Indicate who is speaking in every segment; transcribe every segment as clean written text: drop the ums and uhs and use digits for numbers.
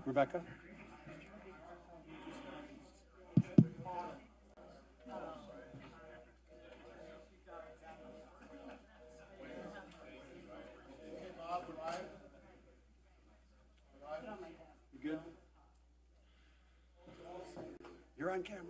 Speaker 1: Rebecca? You good? You're on camera.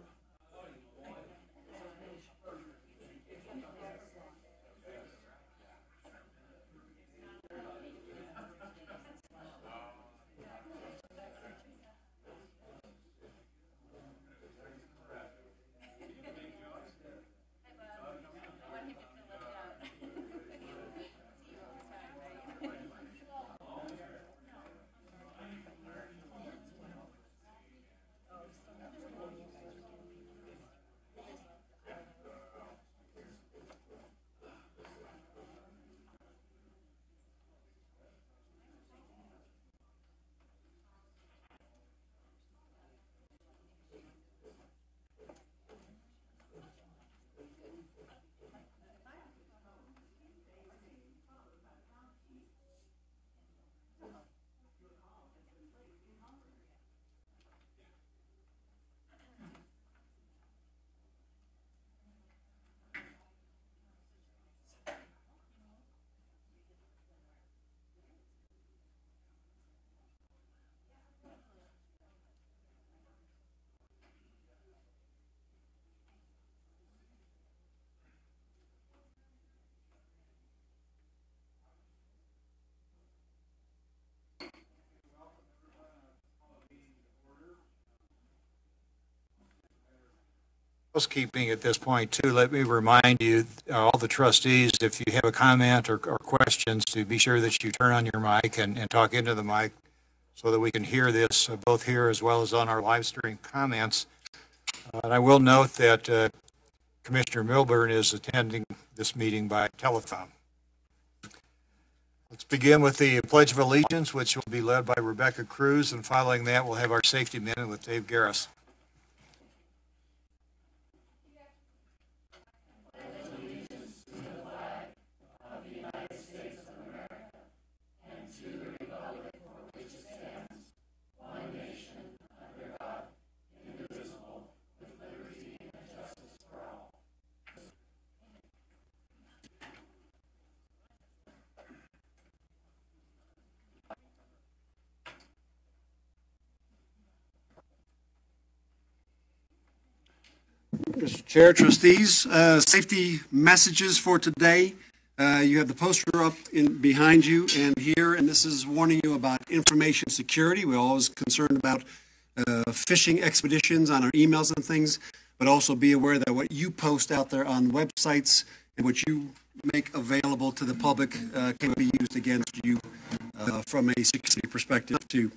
Speaker 1: Housekeeping at this point too, let me remind you, all the trustees, if you have a comment or questions, to be sure that you turn on your mic and talk into the mic so that we can hear this both here as well as on our live stream comments. And I will note that Commissioner Milburn is attending this meeting by telephone. Let's begin with the Pledge of Allegiance, which will be led by Rebecca Cruz, and following that we'll have our safety minute with Dave Garris.
Speaker 2: Mr. Chair, trustees, safety messages for today. You have the poster up behind you and here, and this is warning you about information security. We're always concerned about phishing expeditions on our emails and things, but also be aware that what you post out there on websites and what you make available to the public can be used against you from a security perspective too.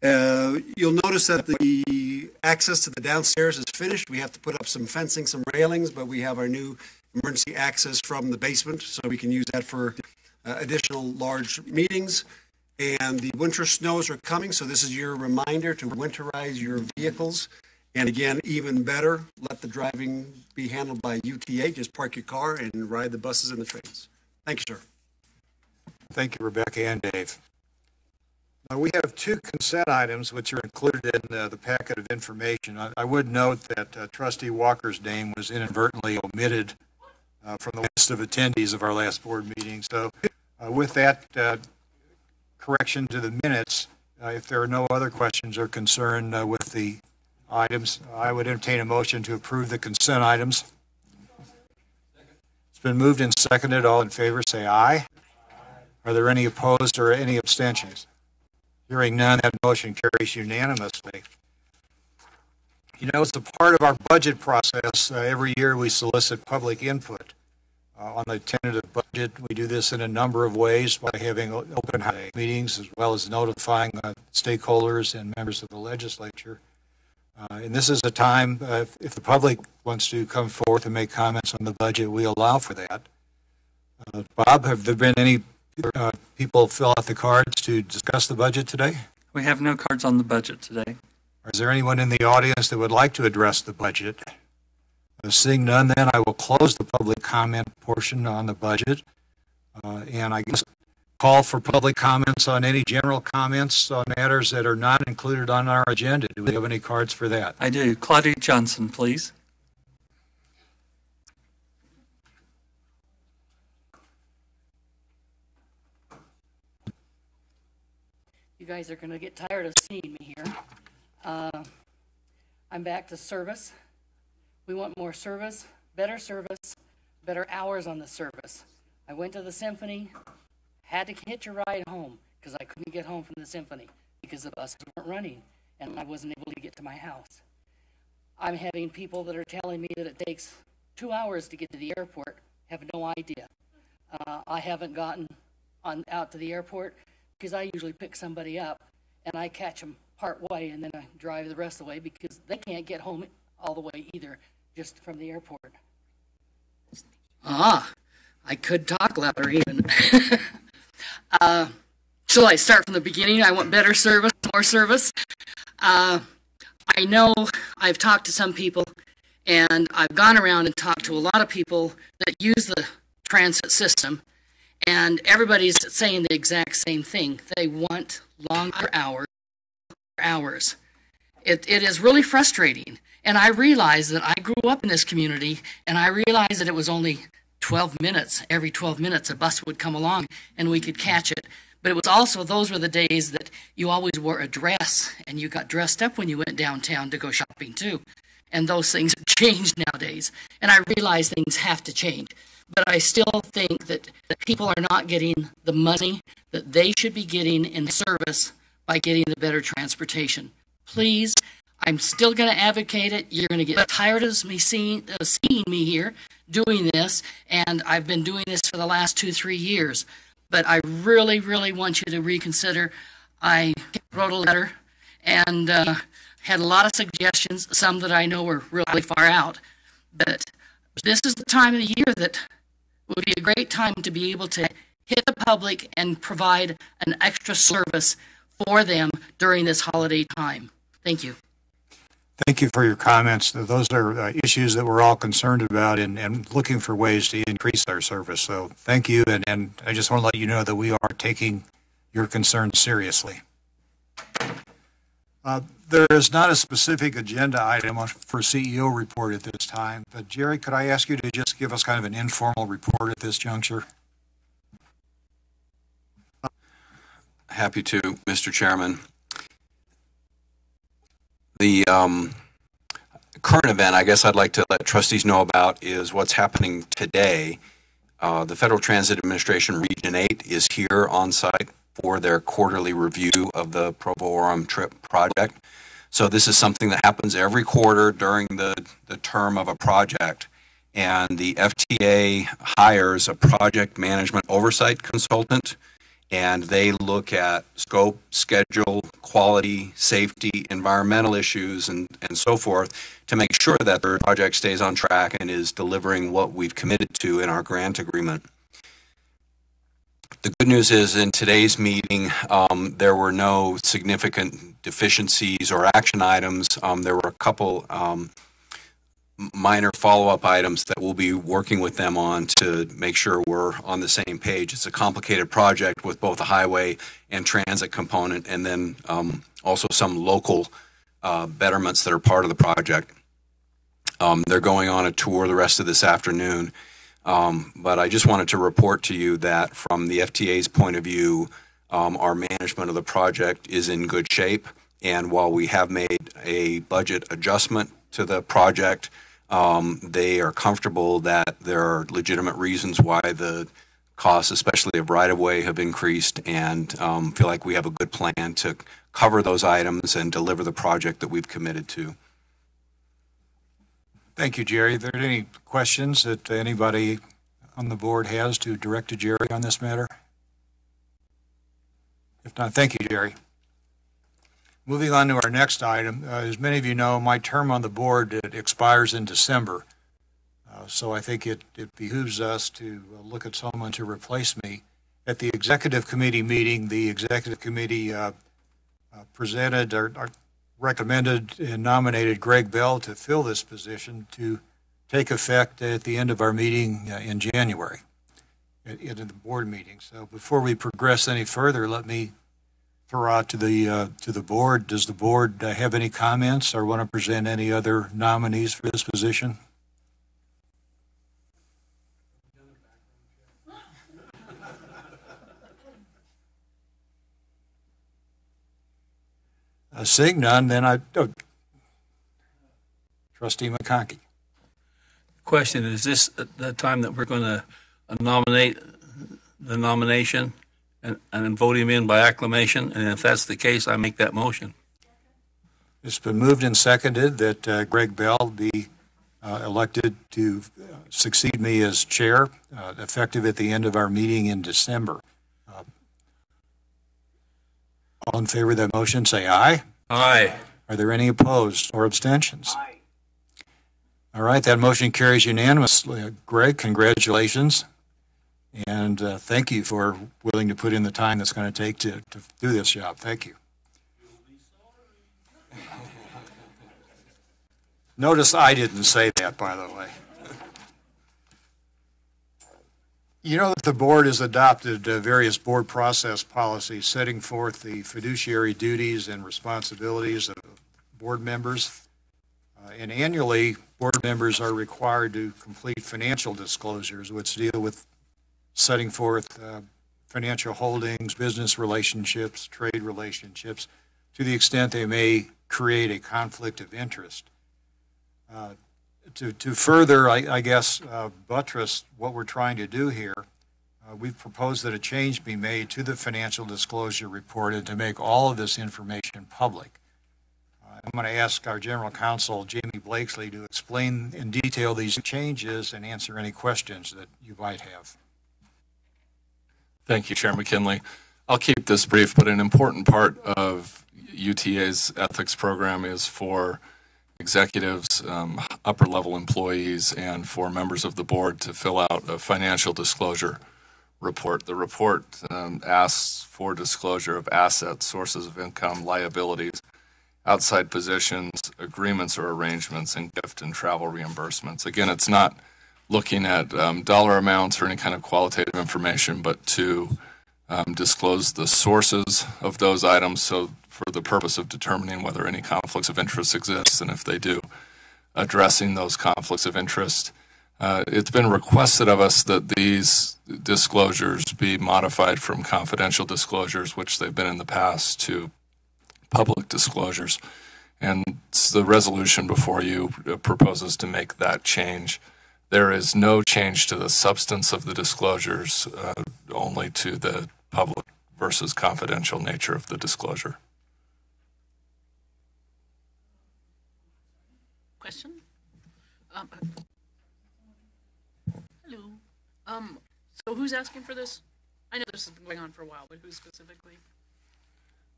Speaker 2: You'll notice that the access to the downstairs is finished. We have to put up some fencing, some railings, but we have our new emergency access from the basement, so we can use that for additional large meetings. And the winter snows are coming, so this is your reminder to winterize your vehicles. And again, even better, let the driving be handled by UTA. Just park your car and ride the buses and the trains. Thank you, sir.
Speaker 1: Thank you, Rebecca and Dave. We have two consent items which are included in the packet of information. I would note that Trustee Walker's name was inadvertently omitted from the list of attendees of our last board meeting. So with that correction to the minutes, if there are no other questions or concern with the items, I would entertain a motion to approve the consent items. It's been moved and seconded. All in favor say aye. Are there any opposed or any abstentions? Hearing none, that motion carries unanimously. You know, as a part of our budget process, every year we solicit public input on the tentative budget. We do this in a number of ways by having open house meetings as well as notifying stakeholders and members of the legislature. And this is a time, if the public wants to come forth and make comments on the budget, we allow for that. Bob, have there been any people fill out the cards to discuss the budget today?
Speaker 3: We have no cards on the budget today.
Speaker 1: Is there anyone in the audience that would like to address the budget? Seeing none, then I will close the public comment portion on the budget. And I guess call for public comments on any general comments on matters that are not included on our agenda. Do we have any cards for that?
Speaker 3: I do. Claudia Johnson, please.
Speaker 4: You guys are going to get tired of seeing me here. I'm back to service. We want more service, better hours on the service. I went to the symphony, had to hitch a ride home because I couldn't get home from the symphony because the buses weren't running and I wasn't able to get to my house. I'm having people that are telling me that it takes 2 hours to get to the airport. Have no idea. I haven't gotten out to the airport because I usually pick somebody up and I catch them part way and then I drive the rest of the way because they can't get home all the way either, just from the airport. I could talk louder even. Shall I start from the beginning? I want better service, more service. I know I've talked to some people and I've gone around and talked to a lot of people that use the transit system, and everybody's saying the exact same thing. They want longer hours. It is really frustrating. And I realize that I grew up in this community, and I realized that it was only 12 minutes. Every 12 minutes a bus would come along and we could catch it. But it was also, those were the days that you always wore a dress and you got dressed up when you went downtown to go shopping too. And those things have changed nowadays. And I realize things have to change. But I still think that people are not getting the money that they should be getting in service by getting the better transportation. Please, I'm still going to advocate it. You're going to get tired of me seeing me here doing this, and I've been doing this for the last 2-3 years. But I really, really want you to reconsider. I wrote a letter and had a lot of suggestions, some that I know were really far out. But this is the time of the year that would be a great time to be able to hit the public and provide an extra service for them during this holiday time. Thank you.
Speaker 1: Thank you for your comments. Those are issues that we're all concerned about and looking for ways to increase our service. So thank you, and I just want to let you know that we are taking your concerns seriously. There is not a specific agenda item for CEO report at this time, but Jerry, could I ask you to just give us kind of an informal report at this juncture?
Speaker 5: Happy to, Mr. Chairman. The current event, I guess I'd like to let trustees know about, is what's happening today. The Federal Transit Administration Region 8 is here on site for their quarterly review of the Provo Orem trip project. So this is something that happens every quarter during the term of a project. And the FTA hires a project management oversight consultant, and they look at scope, schedule, quality, safety, environmental issues, and so forth to make sure that the project stays on track and is delivering what we've committed to in our grant agreement. The good news is in today's meeting, there were no significant deficiencies or action items. There were a couple minor follow-up items that we'll be working with them on to make sure we're on the same page. It's a complicated project with both a highway and transit component, and then also some local betterments that are part of the project. They're going on a tour the rest of this afternoon, but I just wanted to report to you that from the FTA's point of view, our management of the project is in good shape, and while we have made a budget adjustment to the project, they are comfortable that there are legitimate reasons why the costs, especially of right-of-way, have increased, and feel like we have a good plan to cover those items and deliver the project that we've committed to.
Speaker 1: Thank you, Jerry. Are there any questions that anybody on the board has to direct to Jerry on this matter? If not, thank you, Jerry. Moving on to our next item, as many of you know, my term on the board expires in December. So I think it behooves us to look at someone to replace me. At the executive committee meeting, the executive committee presented or recommended and nominated Greg Bell to fill this position to take effect at the end of our meeting in January. at the board meeting. So before we progress any further, let me throw out to the board. Does the board have any comments or want to present any other nominees for this position? Seeing none, then Trustee McConkey.
Speaker 6: Question, is this the time that we're going to nominate the nomination and vote him in by acclamation? And if that's the case, I make that motion.
Speaker 1: It's been moved and seconded that Greg Bell be elected to succeed me as chair, effective at the end of our meeting in December. All in favor of that motion, say aye.
Speaker 6: Aye.
Speaker 1: Are there any opposed or abstentions? Aye. All right, that motion carries unanimously. Greg, congratulations. And thank you for willing to put in the time that's going to take to do this job. Thank you. Notice I didn't say that, by the way. You know that the board has adopted various board process policies setting forth the fiduciary duties and responsibilities of board members. And annually, board members are required to complete financial disclosures, which deal with setting forth financial holdings, business relationships, trade relationships, to the extent they may create a conflict of interest. To further, I guess, buttress what we're trying to do here, we've proposed that a change be made to the financial disclosure report and to make all of this information public. I'm going to ask our General Counsel, Jamie Blakesley, to explain in detail these changes and answer any questions that you might have.
Speaker 7: Thank you, Chair McKinley. I'll keep this brief, but an important part of UTA's ethics program is for executives, upper-level employees, and for members of the board to fill out a financial disclosure report. The report asks for disclosure of assets, sources of income, liabilities, outside positions, agreements or arrangements, and gift and travel reimbursements. Again, it's not looking at dollar amounts or any kind of qualitative information, but to disclose the sources of those items, so for the purpose of determining whether any conflicts of interest exist, and if they do, addressing those conflicts of interest. It's been requested of us that these disclosures be modified from confidential disclosures, which they've been in the past, to public disclosures. And the resolution before you proposes to make that change. There is no change to the substance of the disclosures, only to the public versus confidential nature of the disclosure.
Speaker 8: Question? Hello. So who's asking for this? I know this has been going on for a while, but who specifically?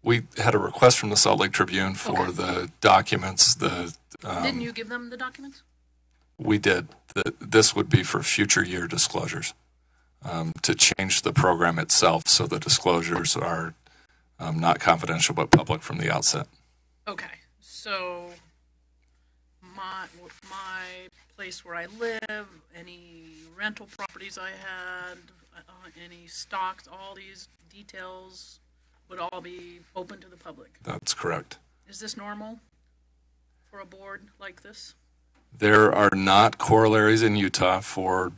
Speaker 7: We had a request from the Salt Lake Tribune for the documents.
Speaker 8: Didn't you give them the documents?
Speaker 7: We did. This would be for future year disclosures, to change the program itself so the disclosures are not confidential but public from the outset.
Speaker 8: Okay, so my place where I live, any rental properties I had, any stocks, all these details would all be open to the public.
Speaker 7: That's correct.
Speaker 8: Is this normal for a board like this?
Speaker 7: There are not corollaries in Utah for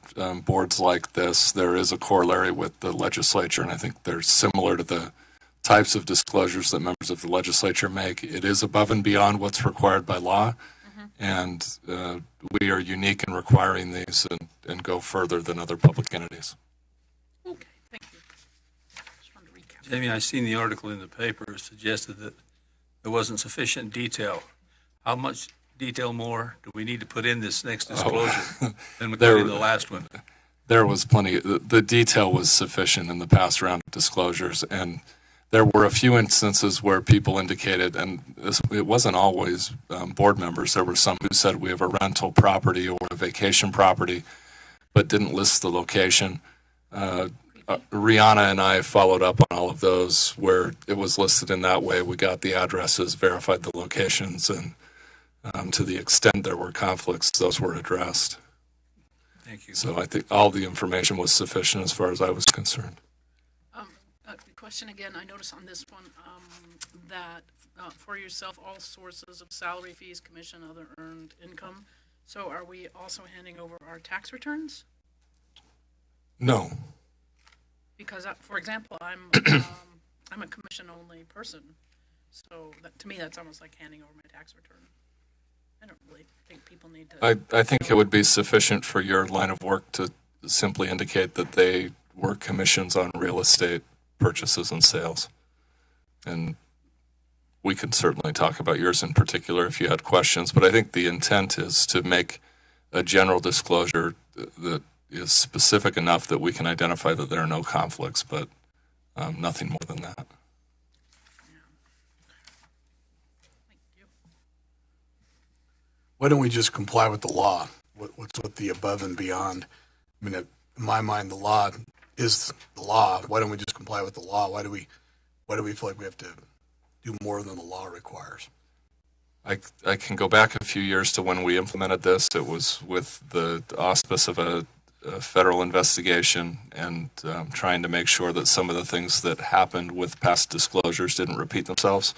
Speaker 7: boards like this. There is a corollary with the legislature, and I think they're similar to the types of disclosures that members of the legislature make. It is above and beyond what's required by law, and we are unique in requiring these and go further than other public entities.
Speaker 8: Okay, thank you. Just wanted to recap.
Speaker 6: Jamie, I seen the article in the paper suggested that there wasn't sufficient detail. How much detail more do we need to put in this next disclosure than we put in the last one?
Speaker 7: There was plenty. The detail was sufficient in the past round of disclosures, and there were a few instances where people indicated, and it wasn't always board members, there were some who said we have a rental property or a vacation property, but didn't list the location. Rihanna and I followed up on all of those where it was listed in that way. We got the addresses, verified the locations, and to the extent there were conflicts, those were addressed.
Speaker 6: Thank you.
Speaker 7: So I think all the information was sufficient as far as I was concerned.
Speaker 8: Question again, I noticed on this one that for yourself, all sources of salary, fees, commission, other earned income. So are we also handing over our tax returns?
Speaker 7: No.
Speaker 8: Because, for example, I'm a commission-only person, so that, to me that's almost like handing over my tax return. I don't really think people need to.
Speaker 7: I think it would be sufficient for your line of work to simply indicate that they were commissions on real estate purchases and sales. And we can certainly talk about yours in particular if you had questions, but I think the intent is to make a general disclosure that is specific enough that we can identify that there are no conflicts, but nothing more than that.
Speaker 9: Why don't we just comply with the law? What's with the above and beyond? I mean, in my mind, the law is the law. Why don't we just comply with the law? Why do we feel like we have to do more than the law requires?
Speaker 7: I can go back a few years to when we implemented this. It was with the auspice of a federal investigation and trying to make sure that some of the things that happened with past disclosures didn't repeat themselves.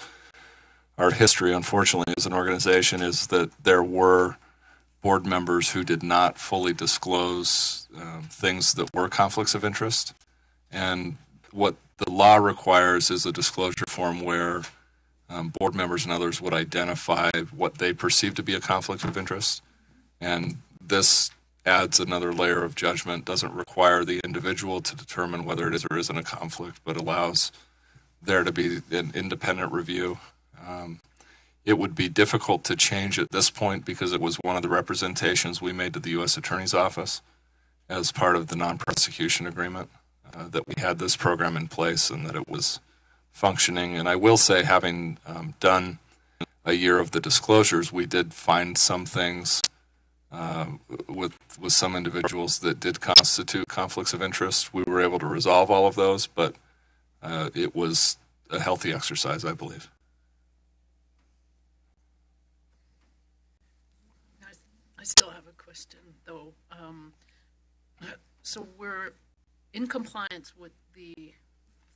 Speaker 7: Our history, unfortunately, as an organization is that there were board members who did not fully disclose things that were conflicts of interest. And what the law requires is a disclosure form where board members and others would identify what they perceive to be a conflict of interest. And this adds another layer of judgment, doesn't require the individual to determine whether it is or isn't a conflict, but allows there to be an independent review. It would be difficult to change at this point because it was one of the representations we made to the U.S. Attorney's Office as part of the non-prosecution agreement, that we had this program in place and that it was functioning. And I will say, having done a year of the disclosures, we did find some things with some individuals that did constitute conflicts of interest. We were able to resolve all of those, but it was a healthy exercise, I believe.
Speaker 8: I still have a question, though. So we're in compliance with the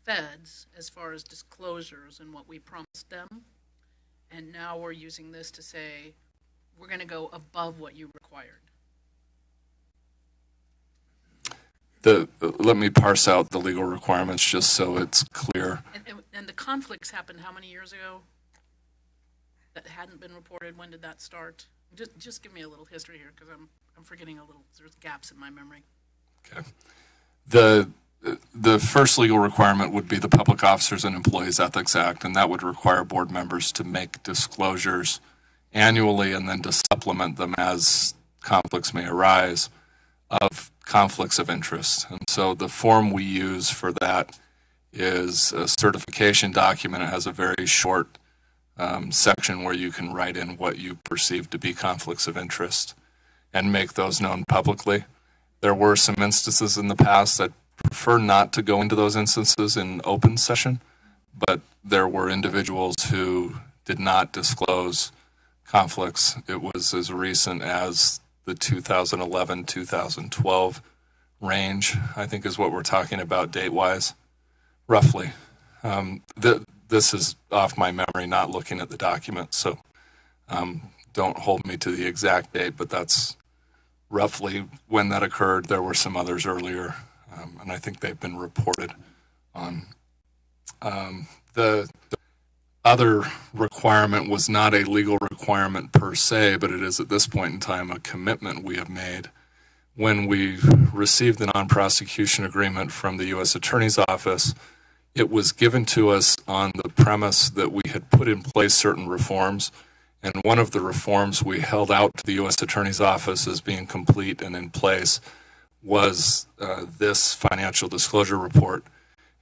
Speaker 8: feds as far as disclosures and what we promised them, and now we're using this to say we're going to go above what you required.
Speaker 7: Let me parse out the legal requirements just so it's clear.
Speaker 8: And the conflicts happened how many years ago that hadn't been reported? When did that start? Just give me a little history here, because I'm forgetting a little. There's gaps in my memory.
Speaker 7: Okay. The first legal requirement would be the Public Officers and Employees Ethics Act, and that would require board members to make disclosures annually and then to supplement them as conflicts may arise of conflicts of interest. And so the form we use for that is a certification document. It has a very short section where you can write in what you perceive to be conflicts of interest and make those known publicly. There were some instances in the past. I'd prefer not to go into those instances in open session, but there were individuals who did not disclose conflicts. It was as recent as the 2011-2012 range, I think is what we're talking about date-wise, roughly. This is off my memory, not looking at the document, so don't hold me to the exact date, but that's roughly when that occurred. There were some others earlier, and I think they've been reported on. The other requirement was not a legal requirement per se, but it is at this point in time a commitment we have made. When we received the non-prosecution agreement from the U.S. Attorney's Office, it was given to us on the premise that we had put in place certain reforms, and one of the reforms we held out to the U.S. Attorney's Office as being complete and in place was this financial disclosure report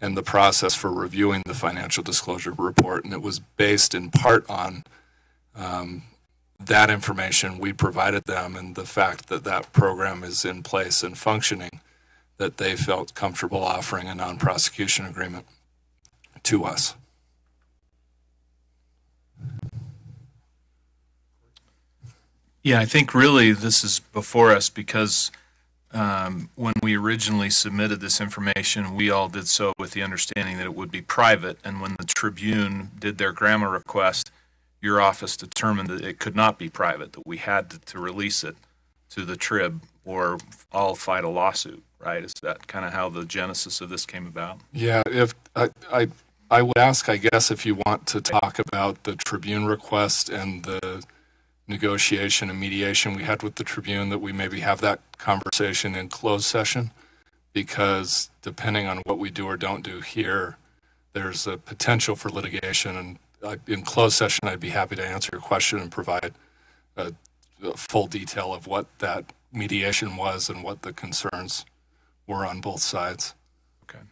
Speaker 7: and the process for reviewing the financial disclosure report. And it was based in part on that information we provided them and the fact that that program is in place and functioning, that they felt comfortable offering a non-prosecution agreement to us.
Speaker 10: Yeah, I think really this is before us because when we originally submitted this information, we all did so with the understanding that it would be private, and when the Tribune did their grammar request, your office determined that it could not be private, that we had to release it to the Trib or all fight a lawsuit, right? Is that kind of how the genesis of this came about?
Speaker 7: Yeah, if I would ask, I guess, if you want to talk about the Tribune request and the negotiation and mediation we had with the Tribune, that we maybe have that conversation in closed session, because depending on what we do or don't do here, there's a potential for litigation. And in closed session, I'd be happy to answer your question and provide a full detail of what that mediation was and what the concerns were on both sides.
Speaker 10: Okay.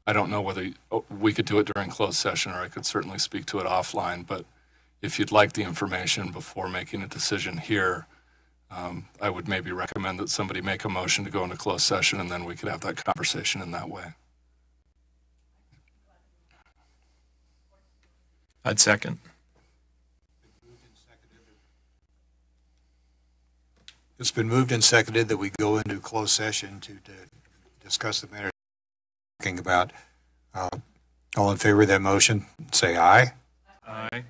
Speaker 7: I don't know whether we could do it during closed session, or I could certainly speak to it offline, but if you'd like the information before making a decision here, I would maybe recommend that somebody make a motion to go into closed session, and then we could have that conversation in that way.
Speaker 10: I'd second.
Speaker 1: It's been moved and seconded that we go into closed session to discuss the matter we're talking about. All in favor of that motion, say aye.
Speaker 10: Aye.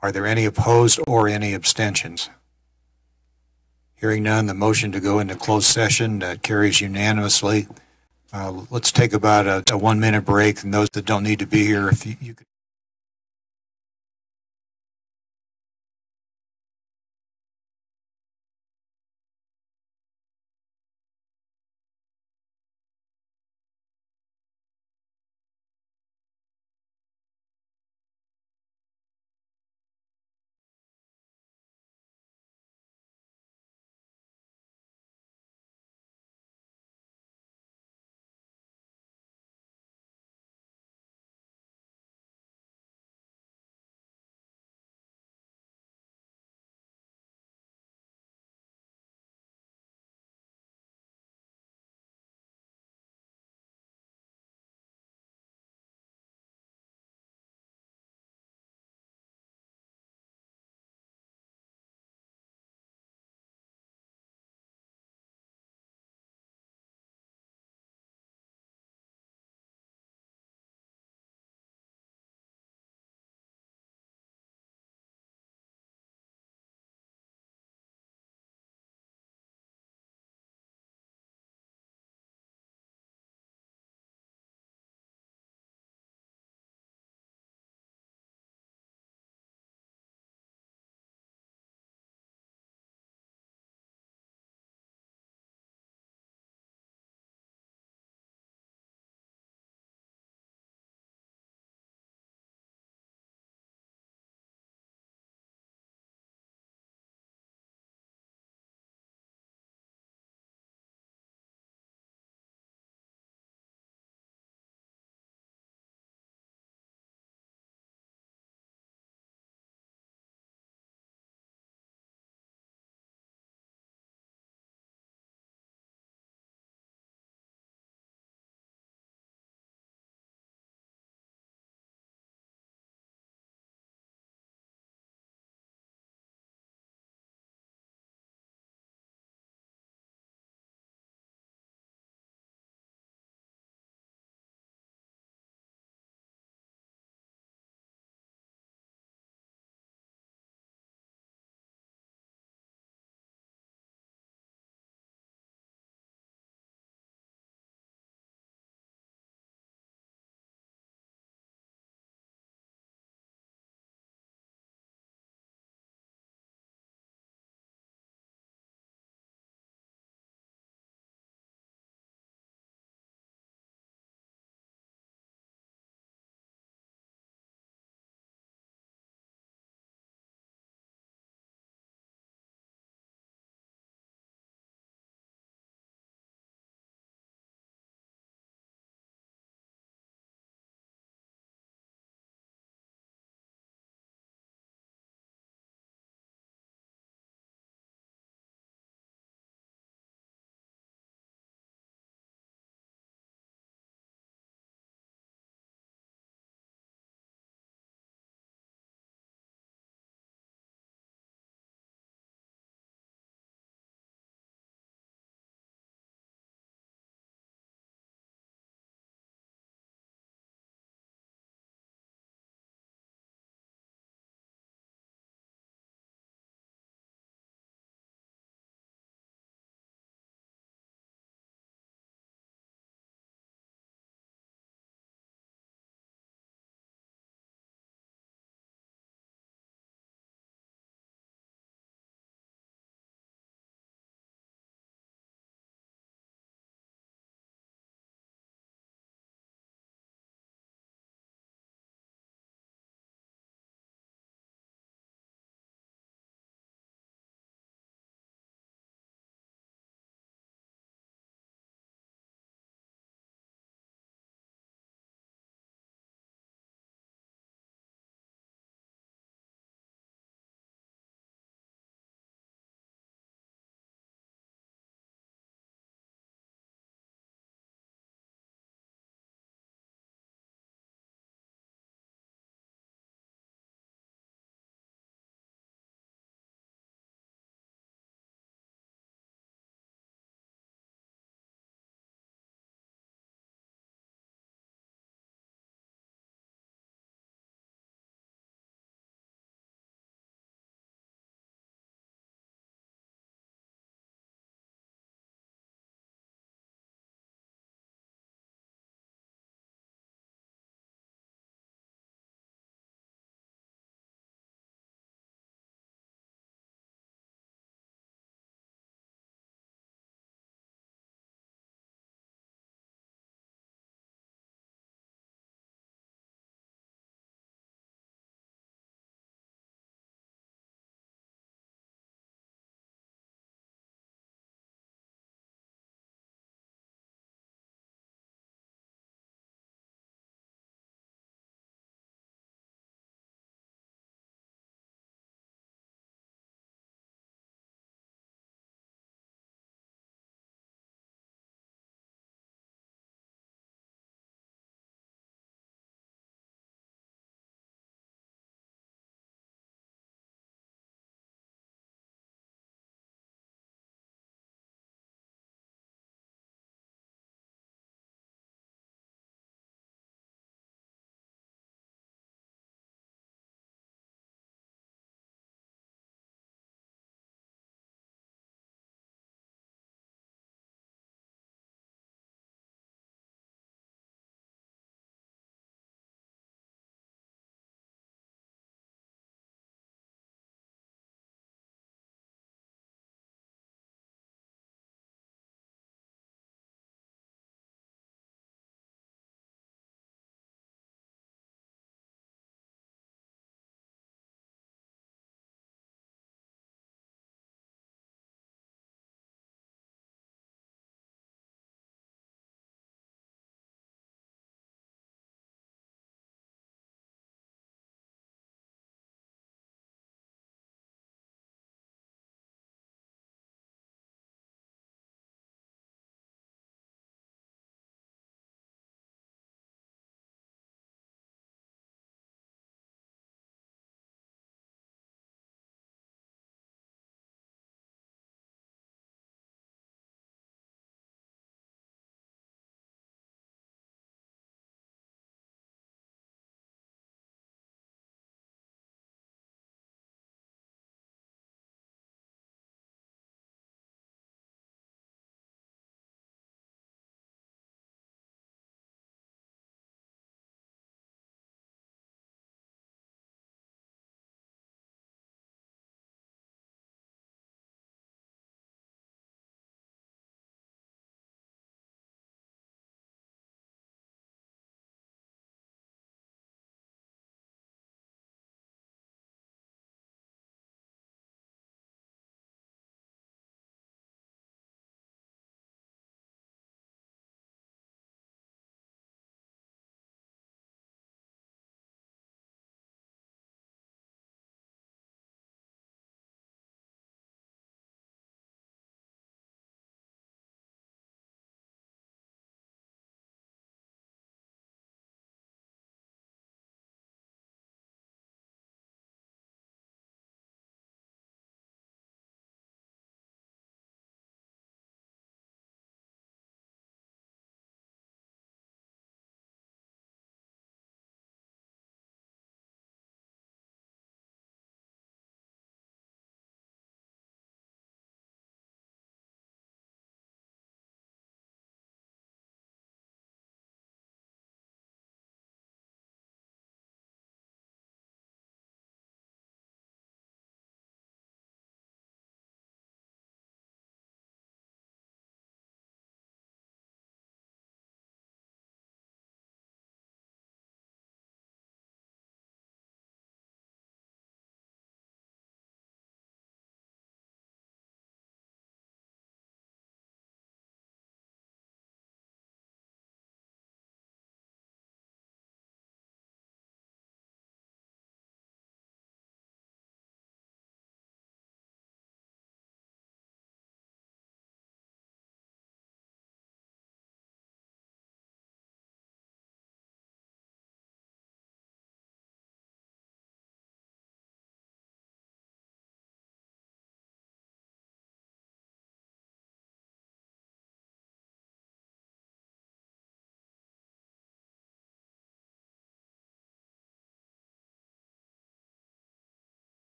Speaker 1: Are there any opposed or any abstentions? Hearing none, the motion to go into closed session carries unanimously. Let's take about a 1 minute break, and those that don't need to be here, if you could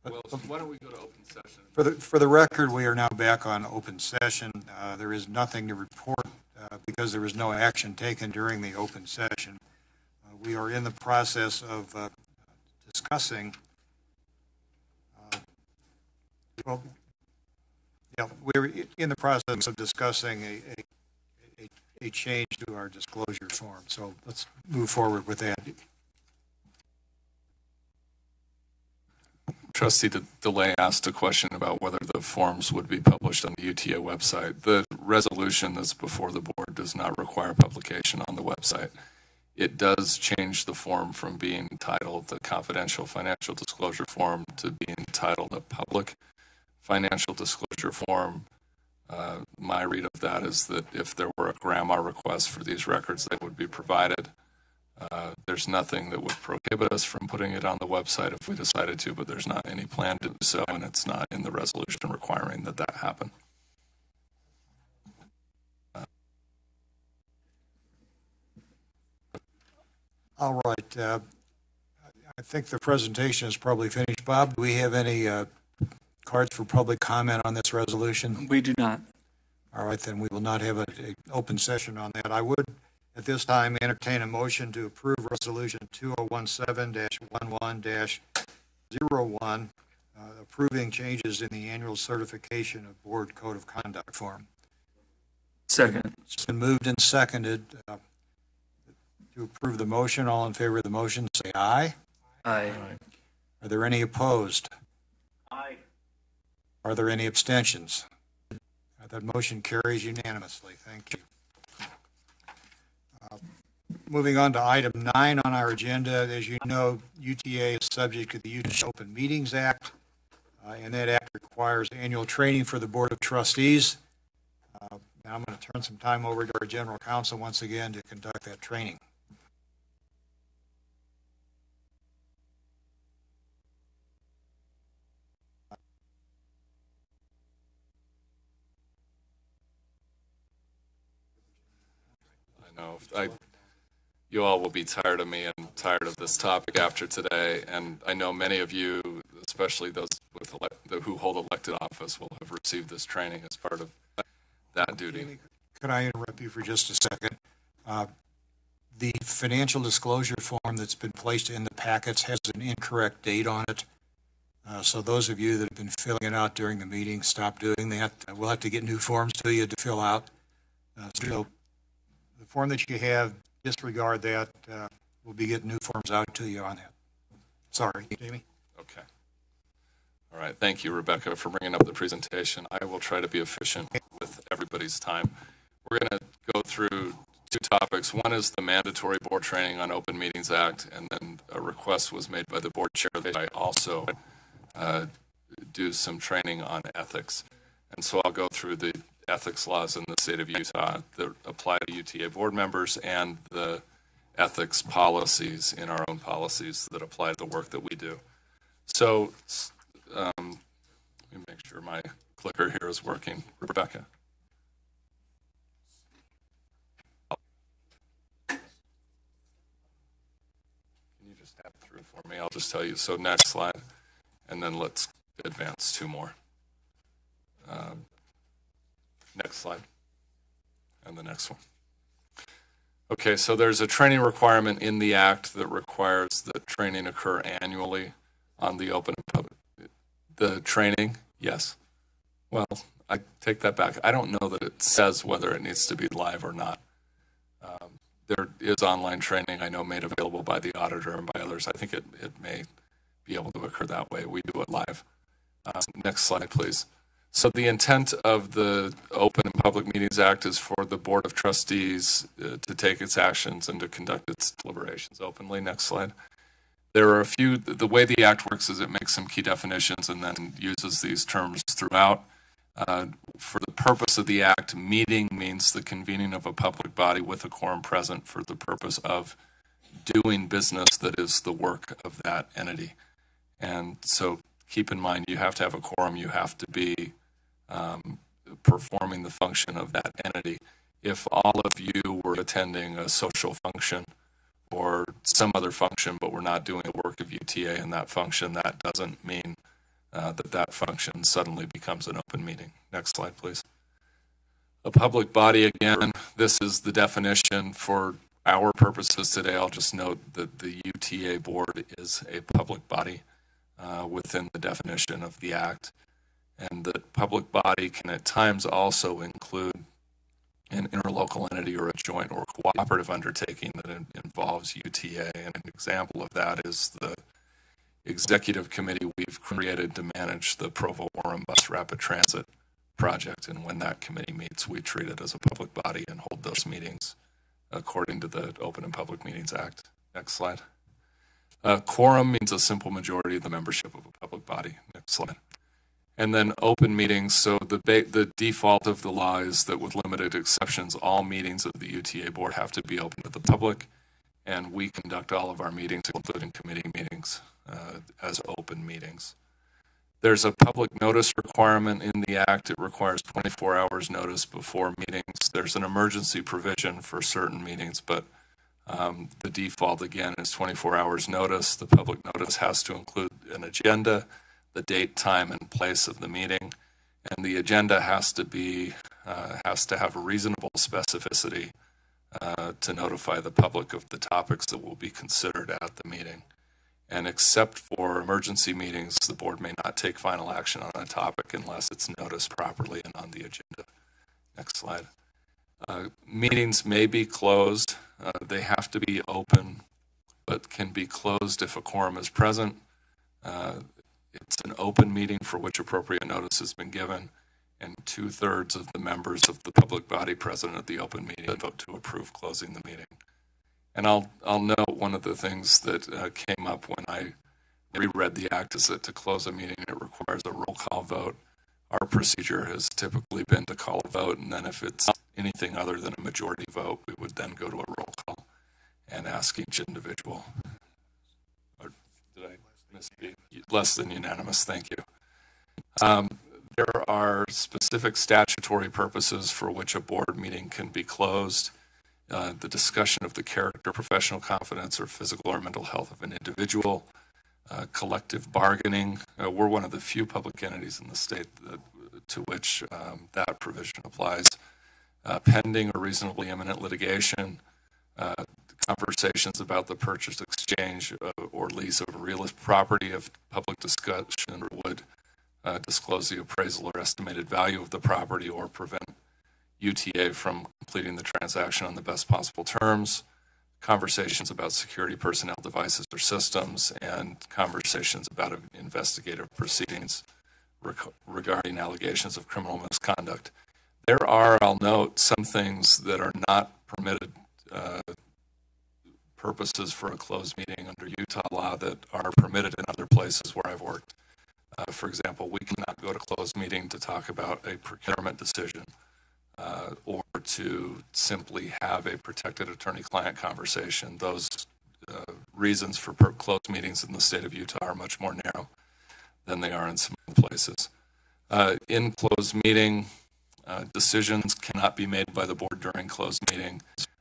Speaker 7: Well, why don't we go to open session?
Speaker 1: For the record, we are now back on open session. There is nothing to report because there was no action taken during the open session. We are in the process of discussing. We're in the process of discussing a change to our disclosure form. So let's move forward with that.
Speaker 7: Trustee DeLay asked a question about whether the forms would be published on the UTA website. The resolution that's before the board does not require publication on the website. It does change the form from being titled the confidential financial disclosure form to being titled a public financial disclosure form. My read of that is that if there were a grandma request for these records, they would be provided. There's nothing that would prohibit us from putting it on the website if we decided to, but there's not any plan to do so, and it's not in the resolution requiring that that happen.
Speaker 1: All right. I think the presentation is probably finished. Bob, do we have any cards for public comment on this resolution?
Speaker 3: We do not.
Speaker 1: All right, then we will not have an open session on that. I would, at this time, entertain a motion to approve Resolution 2017-11-01, approving changes in the annual certification of Board Code of Conduct form.
Speaker 3: Second.
Speaker 1: It's been moved and seconded to approve the motion. All in favor of the motion, say aye.
Speaker 3: Aye.
Speaker 1: Are there any opposed?
Speaker 11: Aye.
Speaker 1: Are there any abstentions? That motion carries unanimously. Thank you. Moving on to item 9 on our agenda. As you know, UTA is subject to the UTA Open Meetings Act, and that act requires annual training for the Board of Trustees. Now I'm going to turn some time over to our General Counsel once again to conduct that training.
Speaker 7: You all will be tired of me and tired of this topic after today, and I know many of you, especially those who hold elected office, will have received this training as part of that duty.
Speaker 1: Could I interrupt you for just a second? The financial disclosure form that's been placed in the packets has an incorrect date on it. So those of you that have been filling it out during the meeting, stop doing that. We'll have to get new forms to you to fill out. So the form that you have, disregard that. We'll be getting new forms out to you on that. Sorry, Jamie.
Speaker 7: Okay. All right. Thank you, Rebecca, for bringing up the presentation. I will try to be efficient with everybody's time. We're going to go through 2 topics. One is the mandatory board training on Open Meetings Act, and then a request was made by the board chair that I also do some training on ethics. And so I'll go through the ethics laws in the state of Utah that apply to UTA board members and the ethics policies in our own policies that apply to the work that we do. So let me make sure my clicker here is working. Rebecca. Can you just tap through for me? I'll just tell you. So next slide, and then let's advance 2 more. Next slide, and the next one. Okay, so there's a training requirement in the Act that requires that training occur annually on the open and public. The training, yes. Well, I take that back. I don't know that it says whether it needs to be live or not. There is online training, I know, made available by the auditor and by others. I think it may be able to occur that way. We do it live. Next slide, please. So the intent of the Open and Public Meetings Act is for the Board of Trustees to take its actions and to conduct its deliberations openly. Next slide. There are a few, the way the Act works is it makes some key definitions and then uses these terms throughout. For the purpose of the Act, meeting means the convening of a public body with a quorum present for the purpose of doing business that is the work of that entity. And so keep in mind, you have to have a quorum, you have to be performing the function of that entity. If all of you were attending a social function or some other function, but we're not doing the work of UTA in that function, that doesn't mean that function suddenly becomes an open meeting. Next slide, please. A public body, again, this is the definition for our purposes today. I'll just note that the UTA Board is a public body within the definition of the Act, and that public body can at times also include an interlocal entity or a joint or cooperative undertaking that involves UTA. And an example of that is the executive committee we've created to manage the Provo-Orem Bus Rapid Transit project. And when that committee meets, we treat it as a public body and hold those meetings according to the Open and Public Meetings Act. Next slide. Quorum means a simple majority of the membership of a public body. Next slide. And then open meetings. So the default of the law is that with limited exceptions, all meetings of the UTA Board have to be open to the public. And we conduct all of our meetings, including committee meetings, as open meetings. There's a public notice requirement in the Act. It requires 24 hours notice before meetings. There's an emergency provision for certain meetings, but the default, again, is 24 hours notice. The public notice has to include an agenda, the date, time, and place of the meeting, and the agenda has to have a reasonable specificity to notify the public of the topics that will be considered at the meeting. And except for emergency meetings, the board may not take final action on a topic unless it's noticed properly and on the agenda. Next slide. Meetings may be closed. They have to be open, but can be closed if a quorum is present. It's an open meeting for which appropriate notice has been given, and 2/3 of the members of the public body present at the open meeting vote to approve closing the meeting. And I'll note one of the things that came up when I reread the Act is that to close a meeting, it requires a roll call vote. Our procedure has typically been to call a vote, and then if it's anything other than a majority vote, we would then go to a roll call and ask each individual. Or did I misspeak? Less than unanimous, thank you. There are specific statutory purposes for which a board meeting can be closed. The discussion of the character, professional confidence, or physical or mental health of an individual, collective bargaining. We're one of the few public entities in the state to which that provision applies. Pending or reasonably imminent litigation, conversations about the purchase, exchange, or lease of real property of public discussion would disclose the appraisal or estimated value of the property or prevent UTA from completing the transaction on the best possible terms, conversations about security personnel, devices, or systems, and conversations about investigative proceedings regarding allegations of criminal misconduct. There are, I'll note, some things that are not permitted purposes for a closed meeting under Utah law that are permitted in other places where I've worked. For example, we cannot go to closed meeting to talk about a procurement decision or to simply have a protected attorney-client conversation. Those reasons for closed meetings in the state of Utah are much more narrow than they are in some places. In closed meeting, decisions cannot be made by the board during closed meeting.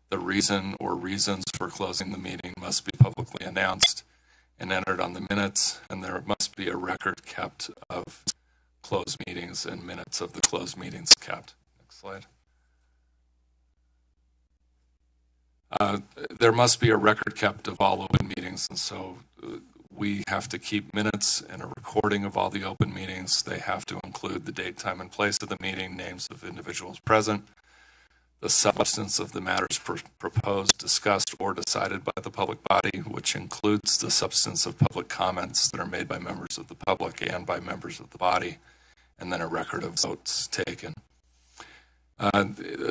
Speaker 7: The reason or reasons for closing the meeting must be publicly announced and entered on the minutes, and there must be a record kept of closed meetings and minutes of the closed meetings kept. Next slide. There must be a record kept of all open meetings, and so we have to keep minutes and a recording of all the open meetings. They have to include the date, time, and place of the meeting, names of individuals present, the substance of the matters proposed, discussed, or decided by the public body, which includes the substance of public comments that are made by members of the public and by members of the body, and then a record of votes taken.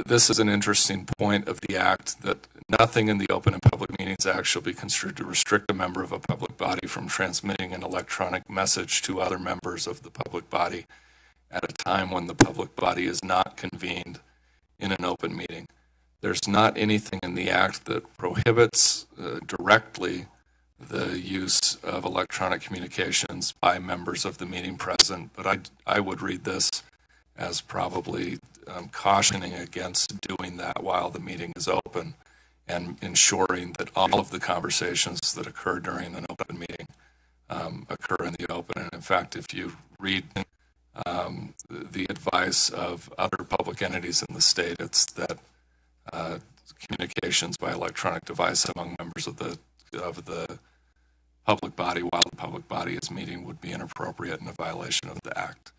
Speaker 7: This is an interesting point of the Act, that nothing in the Open and Public Meetings Act shall be construed to restrict a member of a public body from transmitting an electronic message to other members of the public body at a time when the public body is not convened in an open meeting. There's not anything in the Act that prohibits directly the use of electronic communications by members of the meeting present, but I would read this as probably cautioning against doing that while the meeting is open and ensuring that all of the conversations that occur during an open meeting occur in the open. And in fact, if you read the advice of other public entities in the state. It's that communications by electronic device among members of the public body while the public body is meeting would be inappropriate and a violation of the act.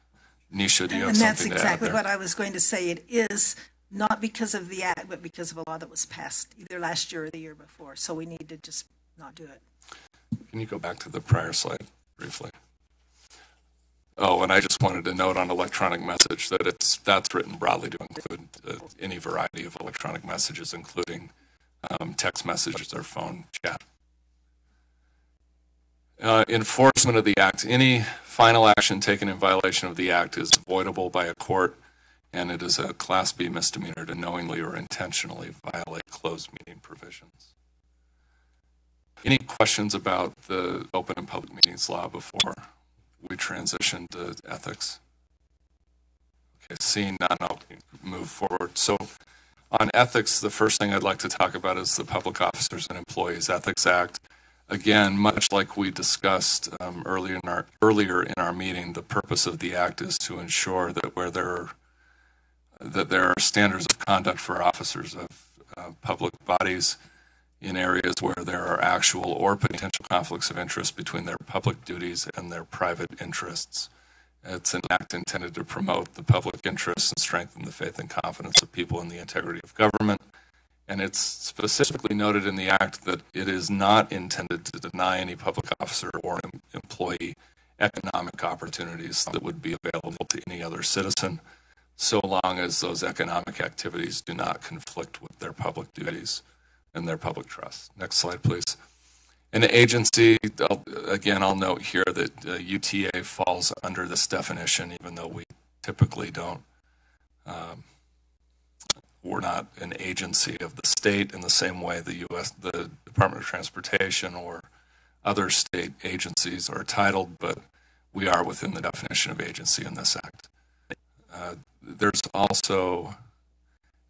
Speaker 7: Nisha, do you have
Speaker 11: And that's
Speaker 7: something to add
Speaker 11: exactly
Speaker 7: there?
Speaker 11: what I was going to say. It is not because of the act, but because of a law that was passed either last year or the year before. So we need to just not do it.
Speaker 7: Can you go back to the prior slide briefly? Oh, and I just wanted to note on electronic message that that's written broadly to include any variety of electronic messages, including text messages or phone chat. Enforcement of the act. Any final action taken in violation of the act is avoidable by a court, and it is a Class B misdemeanor to knowingly or intentionally violate closed meeting provisions. Any questions about the open and public meetings law before we transition to ethics? Okay, seeing none, I'll move forward. So on ethics, the first thing I'd like to talk about is the Public Officers and Employees Ethics Act. Again, much like we discussed earlier in our meeting, the purpose of the act is to ensure that where there are standards of conduct for officers of public bodies in areas where there are actual or potential conflicts of interest between their public duties and their private interests. It's an act intended to promote the public interest and strengthen the faith and confidence of people in the integrity of government. And it's specifically noted in the act that it is not intended to deny any public officer or employee economic opportunities that would be available to any other citizen, so long as those economic activities do not conflict with their public duties and their public trust. Next slide, please. An agency, again, I'll note here that UTA falls under this definition, even though we typically don't. We're not an agency of the state in the same way the Department of Transportation or other state agencies are titled, but we are within the definition of agency in this act. There's also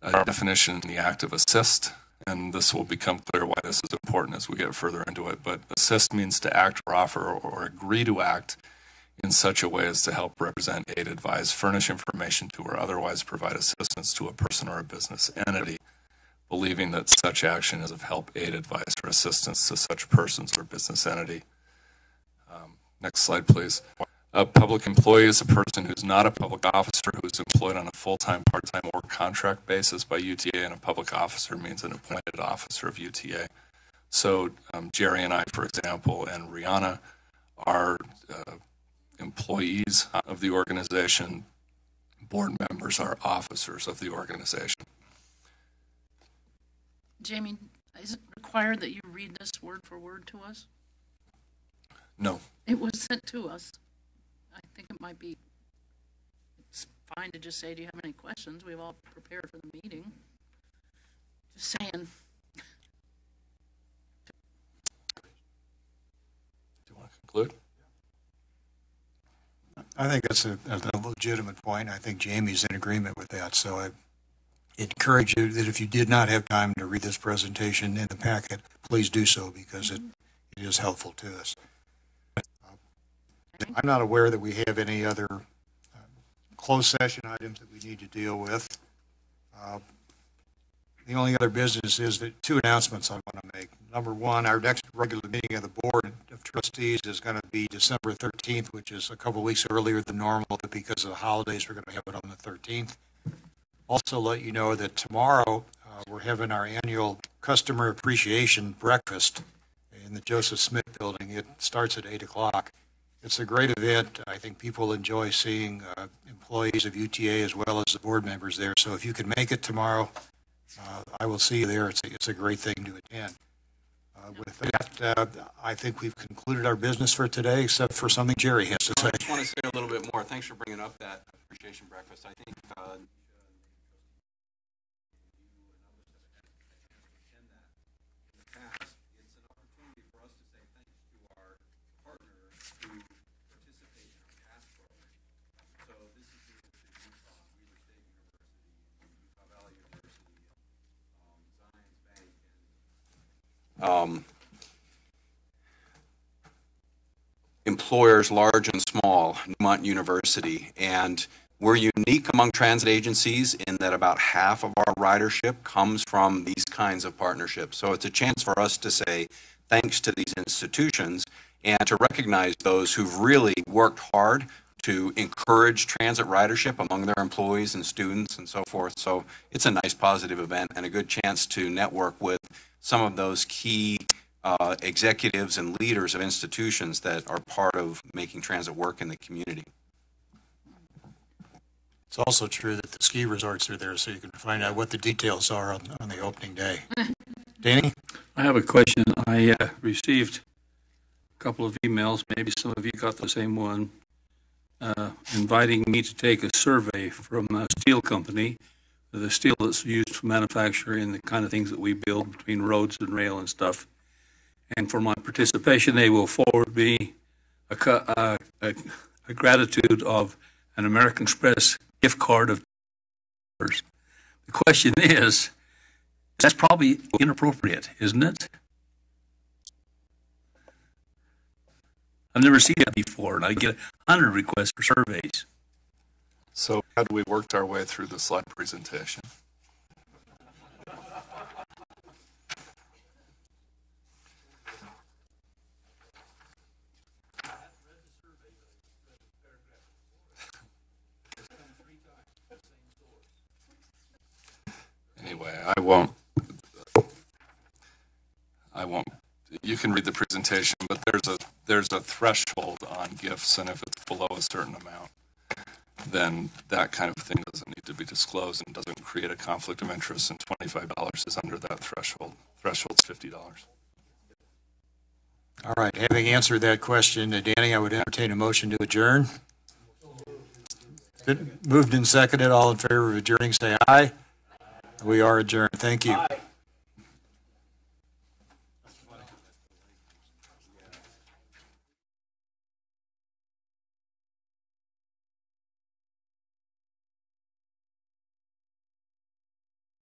Speaker 7: a definition in the act of assist, and this will become clear why this is important as we get further into it, but assist means to act or offer or agree to act in such a way as to help represent, aid, advise, furnish information to, or otherwise provide assistance to a person or a business entity, believing that such action is of help, aid, advice, or assistance to such persons or business entity. Next slide, please. A public employee is a person who's not a public officer who is employed on a full-time, part-time, or contract basis by UTA, and a public officer means an appointed officer of UTA. So Jerry and I, for example, and Rihanna are employees of the organization. Board members are officers of the organization.
Speaker 8: Jamie, is it required that you read this word for word to us?
Speaker 7: No.
Speaker 8: It was sent to us. I think it might be, it's fine to just say, do you have any questions? We've all prepared for the meeting. Just saying.
Speaker 7: Do you want to conclude?
Speaker 1: I think that's a legitimate point. I think Jamie's in agreement with that. So I encourage you that if you did not have time to read this presentation in the packet, please do so because it is helpful to us. I'm not aware that we have any other closed session items that we need to deal with. The only other business is that two announcements I want to make. Number one, our next regular meeting of the Board of Trustees is going to be December 13th, which is a couple weeks earlier than normal, but because of the holidays, we're going to have it on the 13th. Also let you know that tomorrow we're having our annual Customer Appreciation Breakfast in the Joseph Smith Building. It starts at 8 o'clock. It's a great event. I think people enjoy seeing employees of UTA as well as the board members there. So if you can make it tomorrow, I will see you there. It's a great thing to attend. With that, I think we've concluded our business for today, except for something Jerry has to say.
Speaker 5: I just want to say a little bit more. Thanks for bringing up that appreciation breakfast. I think employers large and small Newmont University. And we're unique among transit agencies in that about half of our ridership comes from these kinds of partnerships. So it's a chance for us to say thanks to these institutions and to recognize those who've really worked hard to encourage transit ridership among their employees and students and so forth. So it's a nice positive event and a good chance to network with some of those key executives and leaders of institutions that are part of making transit work in the community.
Speaker 1: It's also true that the ski resorts are there, so you can find out what the details are on the opening day. Danny?
Speaker 6: I have a question. I received a couple of emails, maybe some of you got the same one, inviting me to take a survey from a steel company, the steel that's used for manufacturing the kind of things that we build between roads and rail and stuff. And for my participation, they will forward me a gratitude of an American Express gift card of $10. The question is, that's probably inappropriate, isn't it? I've never seen that before, and I get 100 requests for surveys.
Speaker 7: So had we worked our way through the slide presentation? Anyway, I won't. You can read the presentation, but there's a threshold on gifts, and if it's below a certain amount, then that kind of thing doesn't need to be disclosed and doesn't create a conflict of interest, and $25 is under that threshold. Threshold's $50.
Speaker 1: All right, having answered that question, Danny, I would entertain a motion to adjourn. Moved and seconded. All in favor of adjourning, say aye. We are adjourned. Thank you.